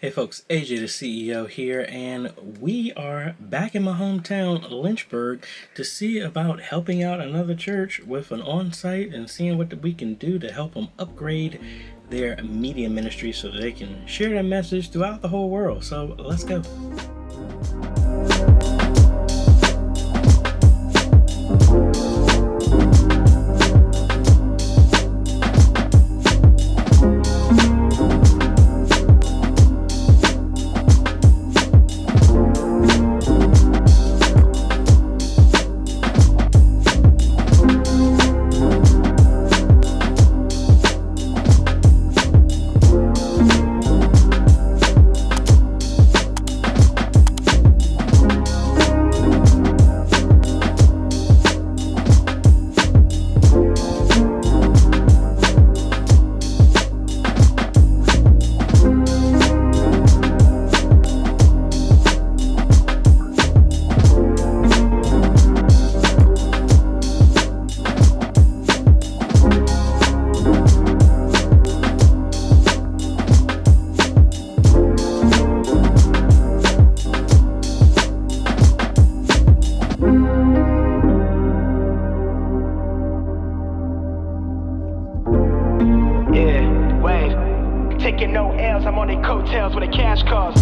Hey folks, AJ the CEO here, and we are back in my hometown, Lynchburg, to see about helping out another church with an on-site and seeing what we can do to help them upgrade their media ministry so that they can share their message throughout the whole world. So let's go. Yeah, wave. Taking no L's, I'm on their coattails when the cash calls.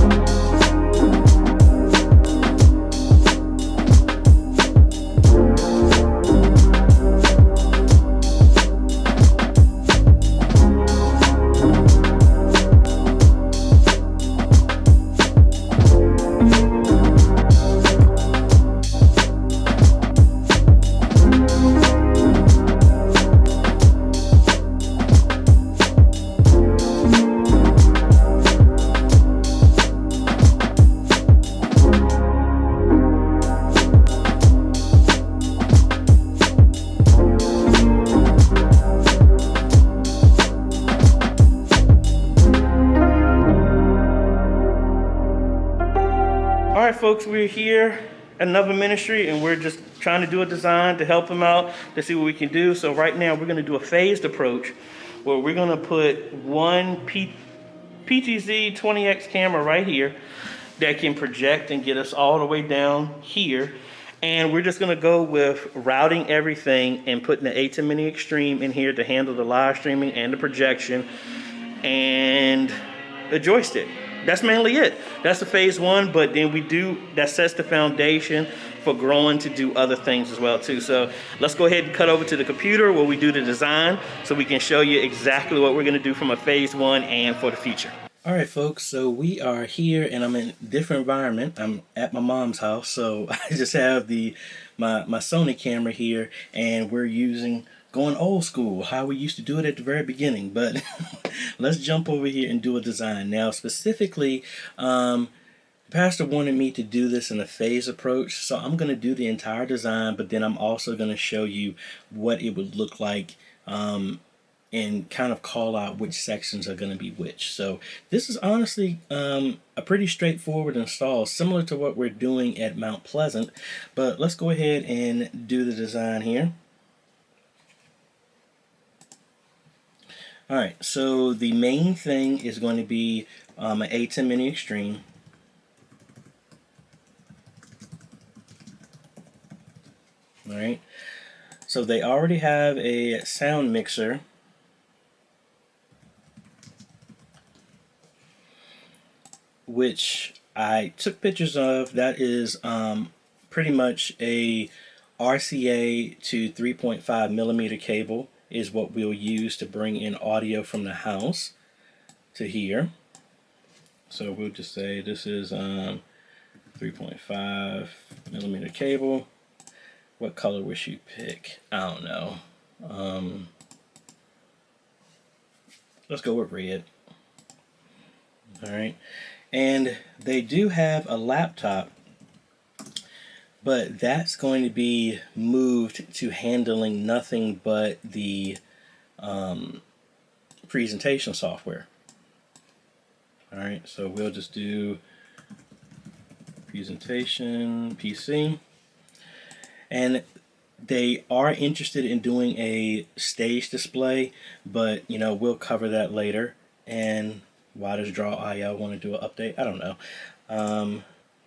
All right, folks, we're here at another ministry, and we're just trying to do a design to help them out to see what we can do. So right now, we're going to do a phased approach where we're going to put one PTZ 20X camera right here that can project and get us all the way down here. And we're just going to go with routing everything and putting the A10 Mini Extreme in here to handle the live streaming and the projection and a joystick. That's mainly it. That's the phase one, but then that sets the foundation for growing to do other things as well too. So let's go ahead and cut over to the computer where we do the design so we can show you exactly what we're gonna do from a phase one and for the future. All right, folks, so we are here and I'm in a different environment. I'm at my mom's house, so I just have my Sony camera here, and we're going old school, how we used to do it at the very beginning. But let's jump over here and do a design. Now, specifically, the pastor wanted me to do this in a phase approach, so I'm going to do the entire design, but then I'm also going to show you what it would look like and kind of call out which sections are going to be which. So this is honestly a pretty straightforward install, similar to what we're doing at Mount Pleasant, but let's go ahead and do the design here. All right, so the main thing is going to be an A10 Mini Extreme. All right, so they already have a sound mixer, which I took pictures of. That is pretty much a RCA to 3.5 millimeter cable is what we'll use to bring in audio from the house to here. So we'll just say this is 3.5 millimeter cable. What color would you pick? I don't know. Let's go with red. All right. And they do have a laptop, but that's going to be moved to handling nothing but the presentation software. All right, so we'll just do presentation PC. And they are interested in doing a stage display, but we'll cover that later. And Why does Draw IO want to do an update? I don't know.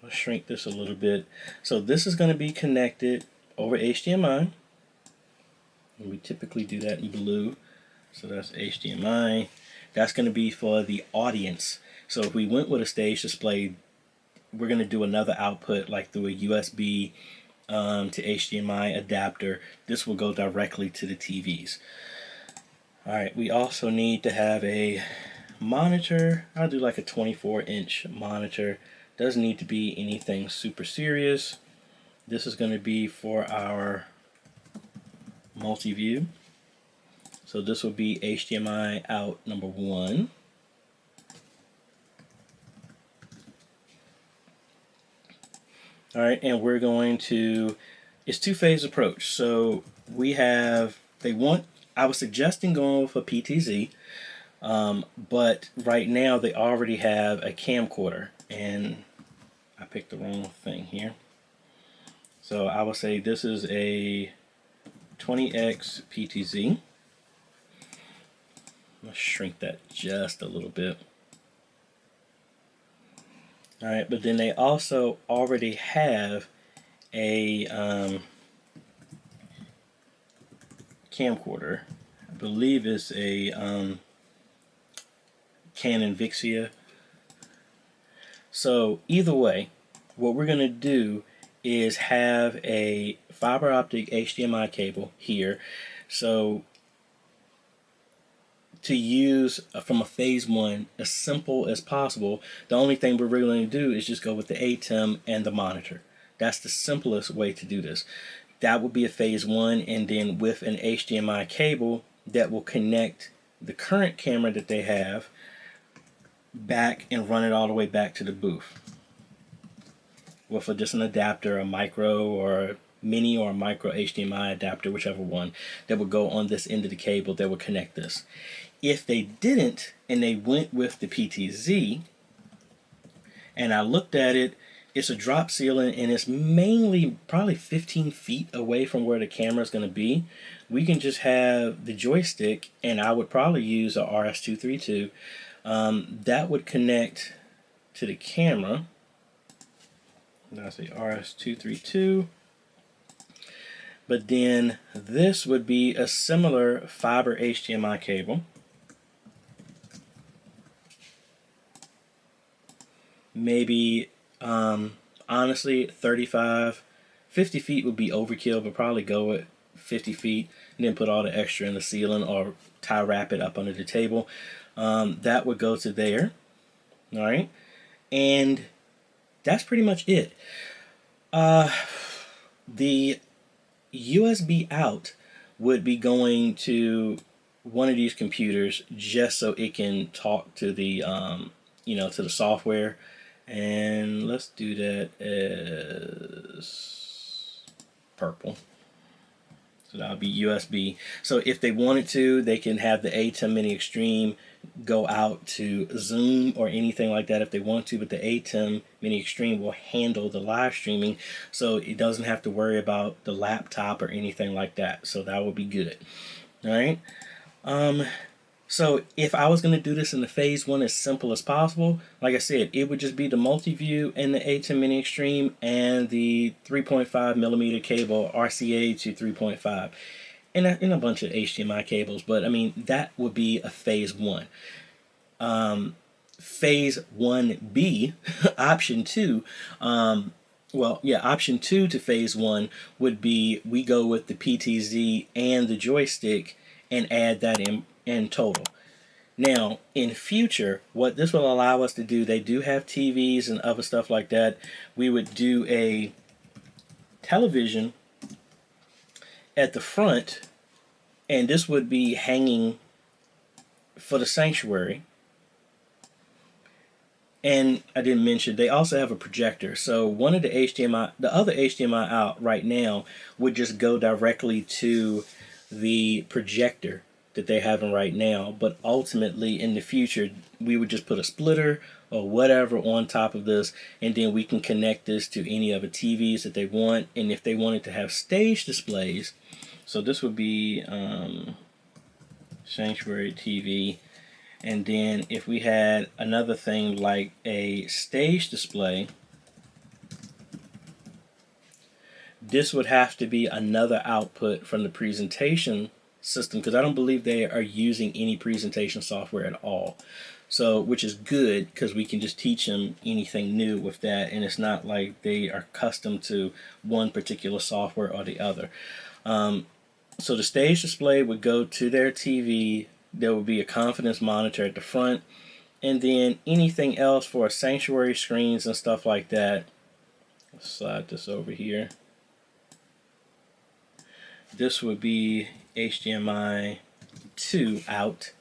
Let's shrink this a little bit. So this is going to be connected over HDMI. And we typically do that in blue. So that's HDMI. That's going to be for the audience. So if we went with a stage display, we're going to do another output like through a USB to HDMI adapter. This will go directly to the TVs. Alright, we also need to have a monitor. I'll do like a 24-inch monitor. Doesn't need to be anything super serious. This is going to be for our multi-view. So this will be HDMI out number 1. Alright, and we're going to, it's two-phase approach. So we have, I was suggesting going with a PTZ, but right now they already have a camcorder, and I picked the wrong thing here. So I would say this is a 20x PTZ. Let's shrink that just a little bit. Alright, but then they also already have a camcorder. I believe it's a Canon Vixia. So either way, what we're going to do is have a fiber optic HDMI cable here. So to use from a phase 1 as simple as possible, the only thing we're really going to do is just go with the ATEM and the monitor. That's the simplest way to do this. That would be a phase 1, and then with an HDMI cable that will connect the current camera that they have back and run it all the way back to the booth with just an adapter, a micro or mini or micro HDMI adapter, whichever one, that would go on this end of the cable that would connect this. If they didn't and they went with the PTZ, and I looked at it, it's a drop ceiling and it's mainly probably 15 feet away from where the camera is going to be. We can just have the joystick, and I would probably use a RS-232 that would connect to the camera. That's the RS-232. But then this would be a similar fiber HDMI cable. Maybe, honestly, 35, 50 feet would be overkill, but probably go at 50 feet and then put all the extra in the ceiling or tie wrap it up under the table. That would go to there. All right. And that's pretty much it. The USB out would be going to one of these computers just so it can talk to the, to the software. And let's do that as purple. So that'll be USB. So if they wanted to, they can have the ATEM Mini Extreme go out to Zoom or anything like that if they want to, but the ATEM Mini Extreme will handle the live streaming, so it doesn't have to worry about the laptop or anything like that. So that would be good. All right. So if I was going to do this in the phase 1 as simple as possible, like I said, it would just be the multi-view and the ATEM Mini Extreme and the 3.5 millimeter cable RCA to 3.5 and a bunch of HDMI cables. But I mean, that would be a phase 1. Phase 1B, option 2, option 2 to phase 1 would be we go with the PTZ and the joystick and add that in total. Now, in future, what this will allow us to do, they do have TVs and other stuff like that. We would do a television at the front, and this would be hanging for the sanctuary. And I didn't mention, they also have a projector. So one of the other HDMI out right now would just go directly to the projector that they're having right now, but ultimately in the future we would just put a splitter or whatever on top of this, and then we can connect this to any of the TVs that they want. And if they wanted to have stage displays, so this would be Sanctuary TV, And then if we had another thing like a stage display, this would have to be another output from the presentation system, because I don't believe they are using any presentation software at all. So, which is good, because we can just teach them anything new with that, and it's not like they are accustomed to one particular software or the other. So the stage display would go to their TV. There would be a confidence monitor at the front, and then anything else for sanctuary screens and stuff like that. Let's slide this over here. This would be HDMI 2 out.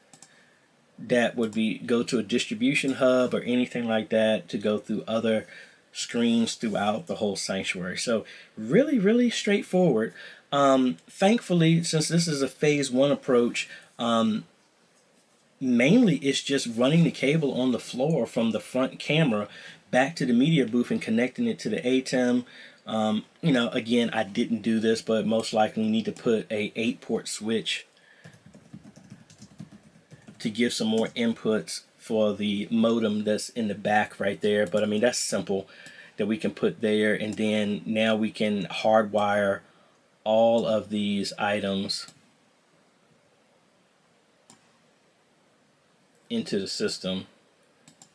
That would be go to a distribution hub or anything like that to go through other screens throughout the whole sanctuary. So really, really straightforward. Thankfully, since this is a phase 1 approach, mainly it's just running the cable on the floor from the front camera back to the media booth and connecting it to the ATEM. You know, again, I didn't do this, but most likely need to put a 8-port switch to give some more inputs for the modem that's in the back right there. But I mean, that's simple that we can put there, and then now we can hardwire all of these items into the system.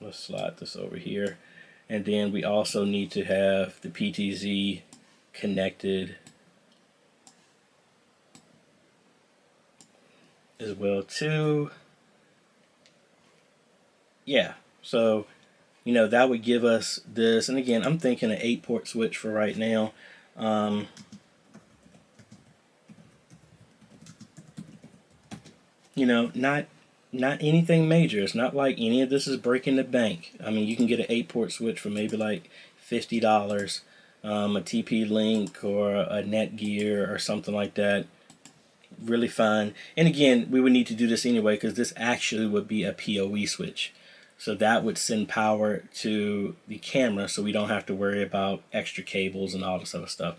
Let's slide this over here. And then we also need to have the PTZ connected as well too. Yeah, so you know, that would give us this. And again, I'm thinking an 8-port switch for right now. You know, not anything major. It's not like any of this is breaking the bank. I mean, you can get an 8-port switch for maybe like $50, a TP-Link or a Netgear or something like that. Really fine. And again, we would need to do this anyway, because this actually would be a PoE switch. So that would send power to the camera, so we don't have to worry about extra cables and all this other stuff.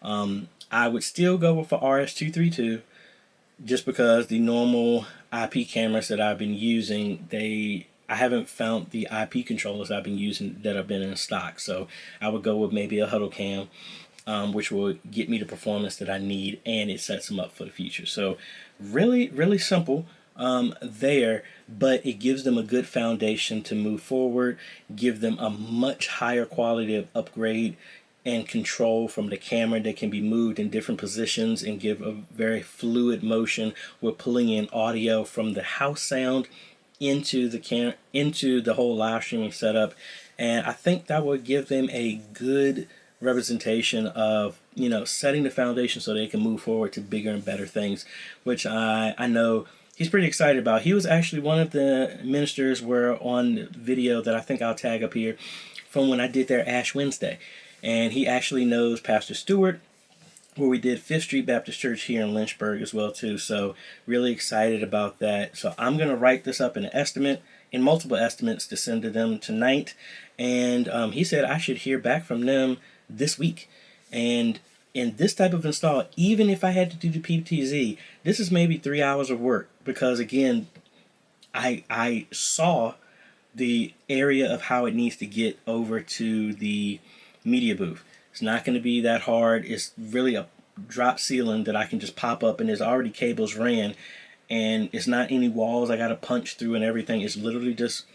I would still go with the RS-232, just because the normal IP cameras that I've been using, I haven't found the IP controllers I've been using that have been in stock. So I would go with maybe a Huddle Cam, which will get me the performance that I need, and it sets them up for the future. So really, really simple there, but it gives them a good foundation to move forward, give them a much higher quality of upgrade and control from the camera that can be moved in different positions and give a very fluid motion. We're pulling in audio from the house sound into the whole live streaming setup, and I think that would give them a good representation of, you know, setting the foundation so they can move forward to bigger and better things, which I know he's pretty excited about. He was actually one of the ministers were on the video that I think I'll tag up here from when I did their Ash Wednesday. And he actually knows Pastor Stewart, where we did 5th Street Baptist Church here in Lynchburg as well too. So really excited about that. So I'm going to write this up in an estimate, in multiple estimates, to send to them tonight. And he said I should hear back from them this week. And in this type of install, even if I had to do the PTZ, this is maybe 3 hours of work, because again, I saw the area of how it needs to get over to the media booth. It's not going to be that hard. It's really a drop ceiling that I can just pop up, and there's already cables ran, and it's not any walls I got to punch through and everything. It's literally just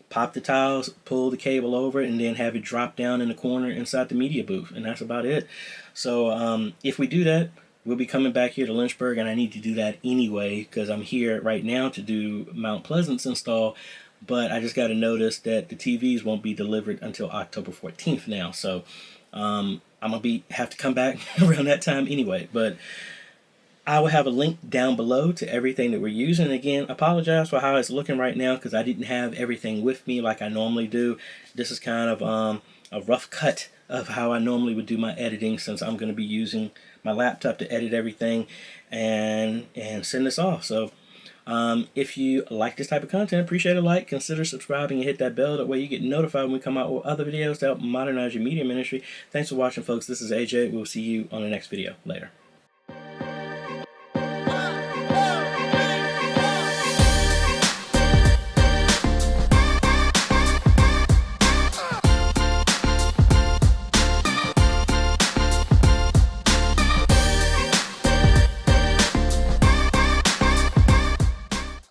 pop the tiles, pull the cable over, and then have it drop down in the corner inside the media booth, and that's about it. So if we do that, we'll be coming back here to Lynchburg, and I need to do that anyway because I'm here right now to do Mount Pleasant's install, but I just got to notice that the TVs won't be delivered until October 14th now. So I'm going to have to come back around that time anyway, but I will have a link down below to everything that we're using. Again, apologize for how it's looking right now because I didn't have everything with me like I normally do. This is kind of a rough cut of how I normally would do my editing, since I'm going to be using my laptop to edit everything and send this off. So if you like this type of content, appreciate a like, consider subscribing and hit that bell. That way you get notified when we come out with other videos to help modernize your media ministry. Thanks for watching, folks. This is AJ. We'll see you on the next video. Later.